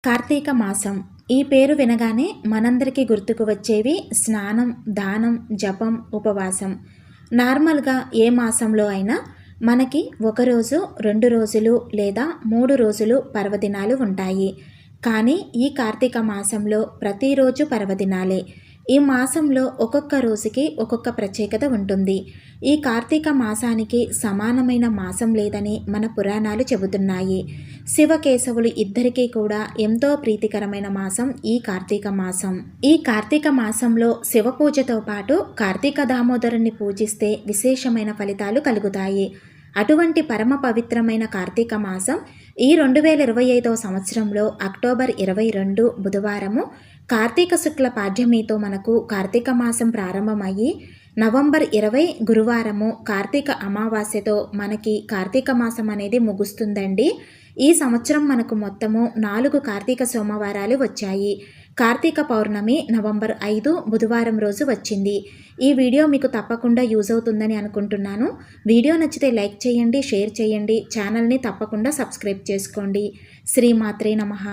కార్తీక మాసం ఈ పేరు వినగానే మనందరికీ గుర్తుకు వచ్చేవి స్నానం, దానం, జపం, ఉపవాసం. నార్మల్గా ఏ మాసంలో అయినా మనకి 1 రోజు, 2 రోజులు లేదా 3 రోజులు పర్వదినాలు ఉంటాయి. కానీ ఈ కార్తీక మాసంలో ప్రతిరోజు పర్వదినాలే. ఈ మాసంలో ఒక్కొక్క రోజుకి ఒక్కొక్క ప్రత్యేకత ఉంటుంది. ఈ కార్తీక మాసానికి సమానమైన మాసం లేదని మన పురాణాలు చెబుతున్నాయి. శివకేశవులు ఇద్దరికీ కూడా ఎంతో ప్రీతికరమైన మాసం ఈ కార్తీక మాసం. ఈ కార్తీక మాసంలో శివ పూజతో పాటు కార్తీక దామోదరుని పూజిస్తే విశేషమైన ఫలితాలు కలుగుతాయి. అటువంటి పరమ పవిత్రమైన కార్తీక మాసం ఈ 2025 సంవత్సరంలో అక్టోబర్ 22 బుధవారము కార్తీక శుక్ల పాడ్యమితో మనకు కార్తీక మాసం ప్రారంభమయ్యి నవంబర్ 20 గురువారము కార్తీక అమావాస్యతో మనకి కార్తీక మాసం అనేది ముగుస్తుందండి. ఈ సంవత్సరం మనకు మొత్తము 4 కార్తీక సోమవారాలు వచ్చాయి. కార్తీక పౌర్ణమి నవంబర్ 5 బుధవారం రోజు వచ్చింది. ఈ వీడియో మీకు తప్పకుండా యూజ్ అవుతుందని అనుకుంటున్నాను. వీడియో నచ్చితే లైక్ చేయండి, షేర్ చేయండి, ఛానల్ని తప్పకుండా సబ్స్క్రైబ్ చేసుకోండి. శ్రీమాత్రే నమః.